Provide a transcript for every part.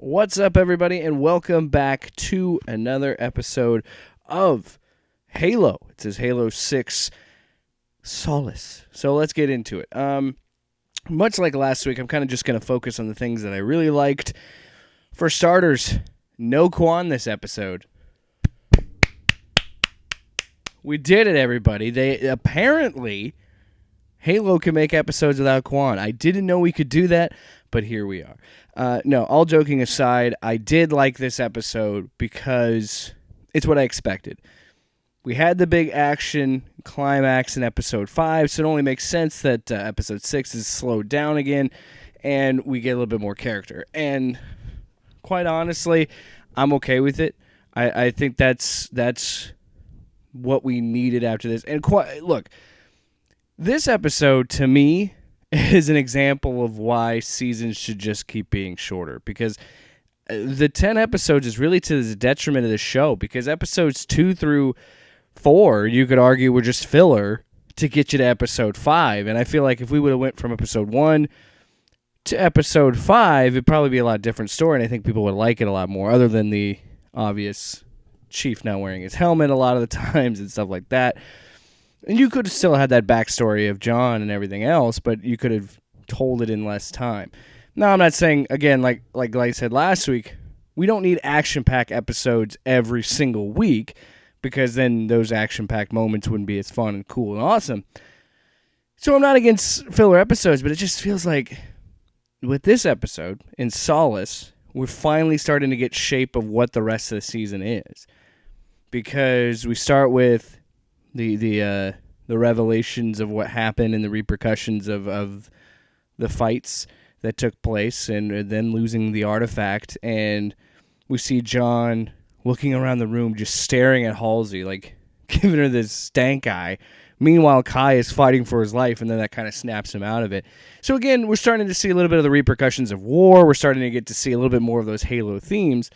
What's up, everybody, and welcome back to another episode of Halo. It says Halo 6 Solace. So let's get into it. Much like last week, I'm kind of just going to focus on the things that I really liked. For starters, no Quan this episode. We did it, everybody. Apparently, Halo can make episodes without Quan. I didn't know we could do that, but here we are. No, all joking aside, I did like this episode because it's what I expected. We had the big action climax in episode 5, so it only makes sense that episode 6 is slowed down again, and we get a little bit more character. And quite honestly, I'm okay with it. I think that's what we needed after this. And look, this episode, to me, is an example of why seasons should just keep being shorter, because the 10 episodes is really to the detriment of the show, because episodes 2 through 4, you could argue, were just filler to get you to episode 5, and I feel like if we would have went from episode 1 to episode 5, it'd probably be a lot different story, and I think people would like it a lot more, other than the obvious Chief not wearing his helmet a lot of the times and stuff like that. And you could have still had that backstory of John and everything else, but you could have told it in less time. Now, I'm not saying, again, like I said last week, we don't need action-packed episodes every single week, because then those action-packed moments wouldn't be as fun and cool and awesome. So I'm not against filler episodes, but it just feels like with this episode, in Solace, we're finally starting to get shape of what the rest of the season is. Because we start with the revelations of what happened and the repercussions of the fights that took place, and then losing the artifact, and we see John looking around the room just staring at Halsey, like giving her this stank eye. Meanwhile, Kai is fighting for his life, and then that kind of snaps him out of it. So again, we're starting to see a little bit of the repercussions of war. We're starting to get to see a little bit more of those Halo themes.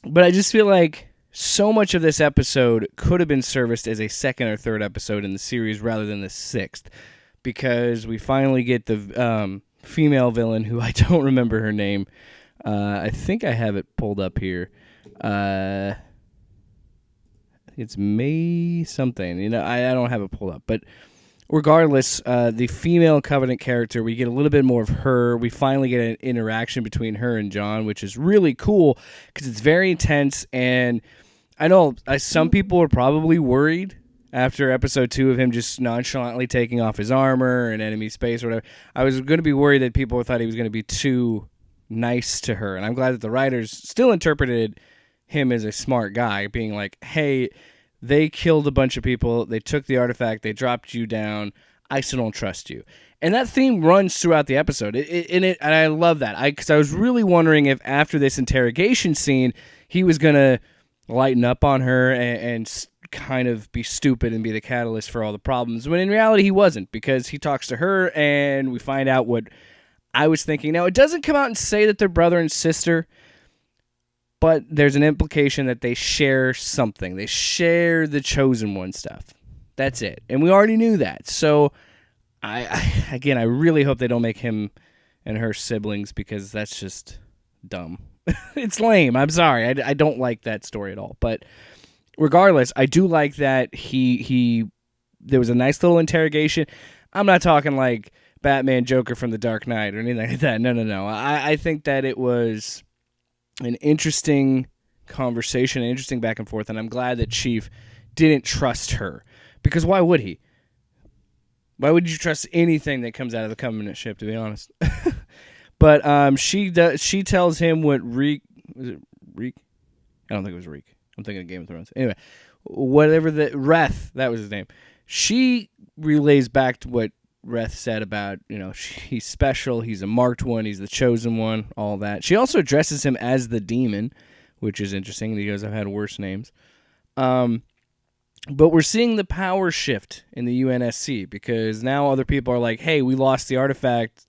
But I just feel like so much of this episode could have been serviced as a second or third episode in the series rather than the sixth, because we finally get the female villain, who I don't remember her name. I think I have it pulled up here. It's May something. I don't have it pulled up. But regardless, the female Covenant character, we get a little bit more of her. We finally get an interaction between her and John, which is really cool because it's very intense. And I know some people were probably worried after episode 2 of him just nonchalantly taking off his armor and enemy space or whatever. I was going to be worried that people thought he was going to be too nice to her. And I'm glad that the writers still interpreted him as a smart guy, being like, hey, they killed a bunch of people, they took the artifact, they dropped you down, I still don't trust you. And that theme runs throughout the episode, and I love that, because I was really wondering if after this interrogation scene, he was going to lighten up on her and kind of be stupid and be the catalyst for all the problems, when in reality he wasn't, because he talks to her, and we find out what I was thinking. Now, it doesn't come out and say that they're brother and sister, but there's an implication that they share something. They share the Chosen One stuff. That's it. And we already knew that. So, I really hope they don't make him and her siblings, because that's just dumb. It's lame. I'm sorry. I don't like that story at all. But regardless, I do like that there was a nice little interrogation. I'm not talking like Batman Joker from The Dark Knight or anything like that. No. I think that it was an interesting conversation, an interesting back and forth, and I'm glad that Chief didn't trust her, because why would he? Why would you trust anything that comes out of the Covenant ship, to be honest? But she tells him what Reek? Was it Reek? I don't think it was Reek. I'm thinking of Game of Thrones. Anyway, whatever Reth, that was his name. She relays back to what Reth said about, he's special, he's a marked one, he's the chosen one, all that. She also addresses him as the demon, which is interesting. He goes, I've had worse names. But we're seeing the power shift in the UNSC, because now other people are like, hey, we lost the artifact.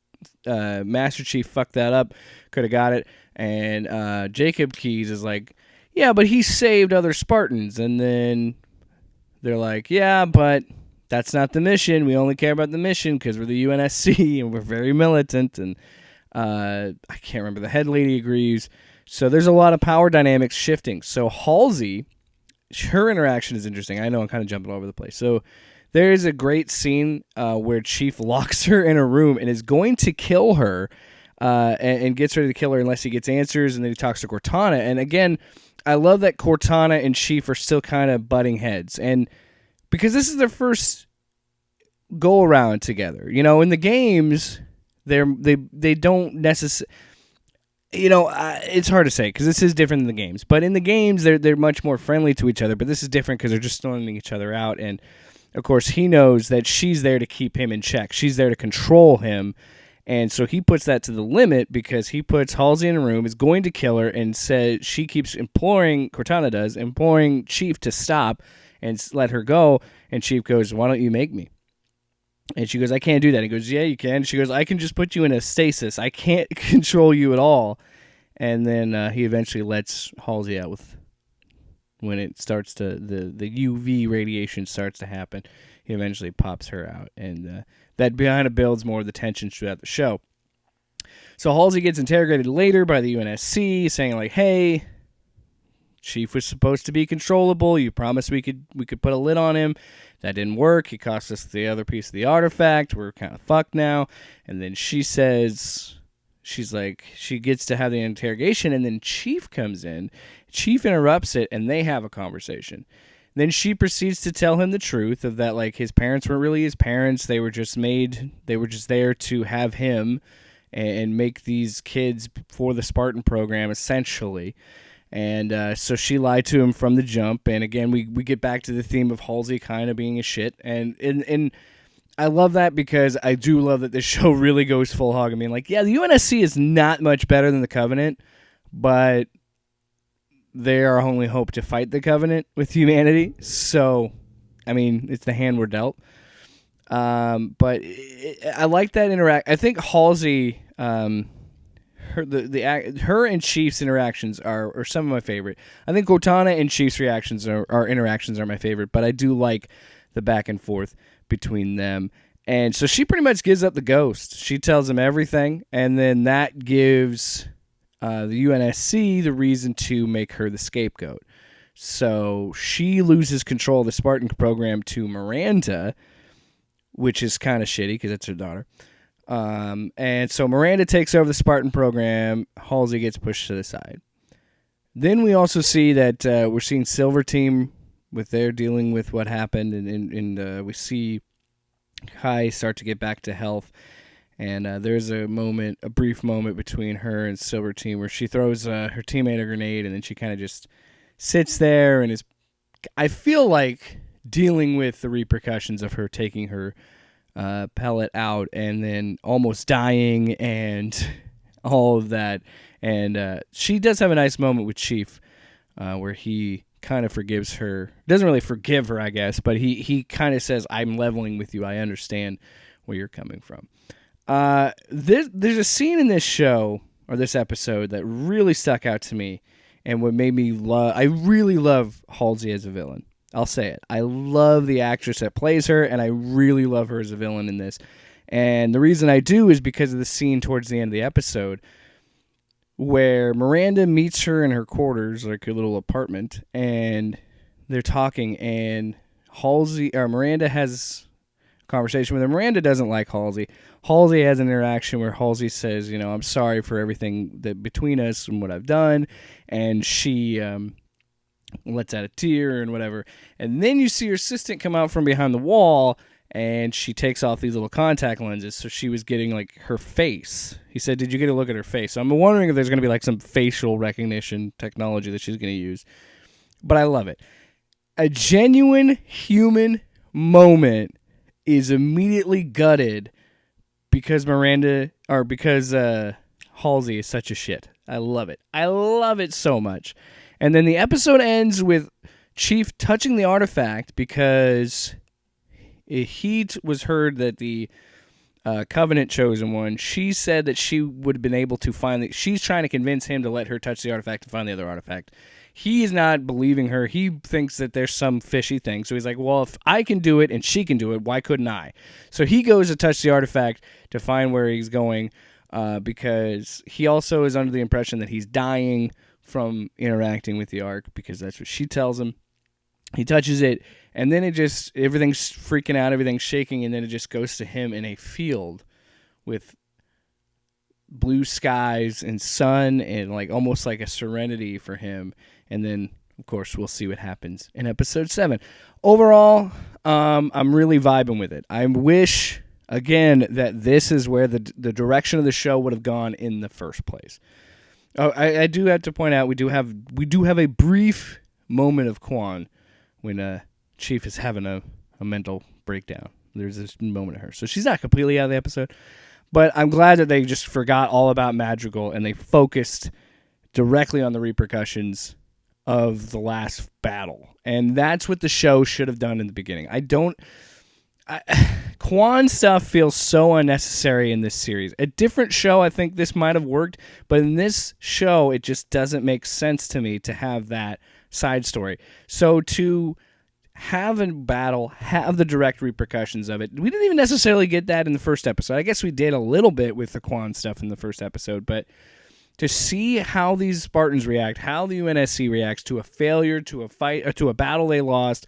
Master Chief fucked that up. Could have got it. And Jacob Keyes is like, yeah, but he saved other Spartans. And then they're like, yeah, but that's not the mission. We only care about the mission because we're the UNSC and we're very militant. And I can't remember. The head lady agrees. So there's a lot of power dynamics shifting. So Halsey, her interaction is interesting. I know I'm kind of jumping all over the place. So there is a great scene where Chief locks her in a room and is going to kill her and gets ready to kill her unless he gets answers, and then he talks to Cortana. And again, I love that Cortana and Chief are still kind of butting heads. And because this is their first go-around together. You know, in the games, they don't necessarily... You know, it's hard to say because this is different than the games. But in the games, they're much more friendly to each other. But this is different because they're just throwing each other out. And, of course, he knows that she's there to keep him in check. She's there to control him. And so he puts that to the limit because he puts Halsey in a room, is going to kill her, and says she keeps imploring, Cortana does, imploring Chief to stop and let her go. And Chief goes, "Why don't you make me?" And she goes, "I can't do that." He goes, "Yeah, you can." She goes, "I can just put you in a stasis. I can't control you at all." And then he eventually lets Halsey out with, when it starts to, the UV radiation starts to happen, he eventually pops her out. And that kind of builds more of the tension throughout the show. So Halsey gets interrogated later by the UNSC, saying like, "Hey, Chief was supposed to be controllable. You promised we could put a lid on him. That didn't work. He cost us the other piece of the artifact. We're kind of fucked now." And then she says, she's like, she gets to have the interrogation, and then Chief comes in. Chief interrupts it, and they have a conversation. Then she proceeds to tell him the truth of that, like, his parents weren't really his parents. They were just there to have him and make these kids for the Spartan program, essentially. And so she lied to him from the jump. And again, we get back to the theme of Halsey kind of being a shit. And I love that because I do love that this show really goes full hog. I mean, like, yeah, the UNSC is not much better than the Covenant, but they are our only hope to fight the Covenant with humanity. So, I mean, it's the hand we're dealt. But I like that interact. I think Halsey... Her and Chief's interactions are some of my favorite. I think Cortana and Chief's reactions are interactions are my favorite, but I do like the back and forth between them. And so she pretty much gives up the ghost. She tells him everything, and then that gives the UNSC the reason to make her the scapegoat. So she loses control of the Spartan program to Miranda, which is kind of shitty because it's her daughter. And so Miranda takes over the Spartan program. Halsey gets pushed to the side. Then we also see that we're seeing Silver Team with their dealing with what happened, and we see Kai start to get back to health. And there's a brief moment between her and Silver Team where she throws her teammate a grenade, and then she kind of just sits there and is, I feel like, dealing with the repercussions of her taking her pellet out and then almost dying and all of that. And she does have a nice moment with Chief where he kind of forgives her. Doesn't really forgive her, I guess, but he kind of says, "I'm leveling with you. I understand where you're coming from." There's a scene in this show or this episode that really stuck out to me and what made me I really love Halsey as a villain. I'll say it. I love the actress that plays her, and I really love her as a villain in this. And the reason I do is because of the scene towards the end of the episode where Miranda meets her in her quarters, like her little apartment, and they're talking, and Miranda has a conversation with her. Miranda doesn't like Halsey. Halsey has an interaction where Halsey says, you know, "I'm sorry for everything that between us and what I've done," and she lets out a tear and whatever. And then you see her assistant come out from behind the wall, and she takes off these little contact lenses. So she was getting like her face. He said, "Did you get a look at her face?" So I'm wondering if there's going to be like some facial recognition technology that she's going to use. But I love it. A genuine human moment is immediately gutted because Halsey is such a shit. I love it. I love it so much. And then the episode ends with Chief touching the artifact because he was heard that the Covenant Chosen One, she said that she would have been able to find she's trying to convince him to let her touch the artifact and find the other artifact. He is not believing her. He thinks that there's some fishy thing. So he's like, well, if I can do it and she can do it, why couldn't I? So he goes to touch the artifact to find where he's going. because he also is under the impression that he's dying from interacting with the Ark, because that's what she tells him. He touches it, and then everything's freaking out, everything's shaking, and then it just goes to him in a field with blue skies and sun and like almost like a serenity for him. And then, of course, we'll see what happens in episode 7. Overall, I'm really vibing with it. I wish, again, that this is where the direction of the show would have gone in the first place. Oh, I do have to point out we do have a brief moment of Quan when Chief is having a mental breakdown. There's this moment of her, so she's not completely out of the episode. But I'm glad that they just forgot all about Madrigal and they focused directly on the repercussions of the last battle. And that's what the show should have done in the beginning. Quan stuff feels so unnecessary in this series. A different show, I think this might have worked, but in this show, it just doesn't make sense to me to have that side story. So to have a battle, have the direct repercussions of it. We didn't even necessarily get that in the first episode. I guess we did a little bit with the Quan stuff in the first episode, but to see how these Spartans react, how the UNSC reacts to a failure, to a fight, or to a battle they lost,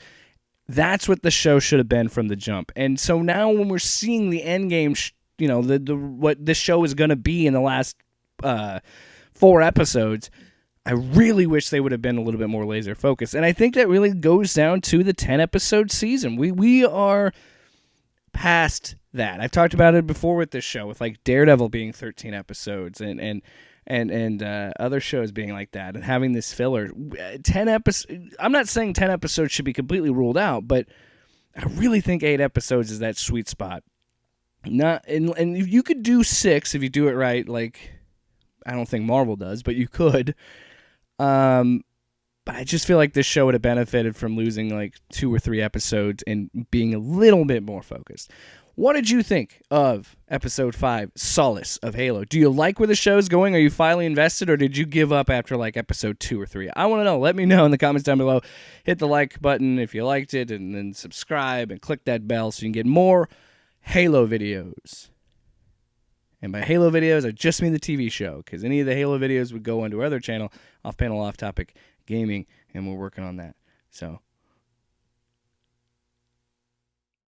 that's what the show should have been from the jump. And so now when we're seeing the end game, what this show is going to be in the last 4 episodes, I really wish they would have been a little bit more laser focused. And I think that really goes down to the 10-episode season. We are past that. I've talked about it before with this show, with like Daredevil being 13 episodes and other shows being like that, and having this filler 10 episodes. I'm not saying 10 episodes should be completely ruled out, but I really think 8 episodes is that sweet spot. And you could do 6 if you do it right. Like, I don't think Marvel does, but you could. But I just feel like this show would have benefited from losing like 2 or 3 episodes and being a little bit more focused. What did you think of episode 5, Solace of Halo? Do you like where the show's going? Are you finally invested, or did you give up after like episode 2 or 3? I want to know. Let me know in the comments down below. Hit the like button if you liked it, and then subscribe and click that bell so you can get more Halo videos. And by Halo videos, I just mean the TV show, because any of the Halo videos would go onto our other channel, Off Panel Off Topic Gaming, and we're working on that. So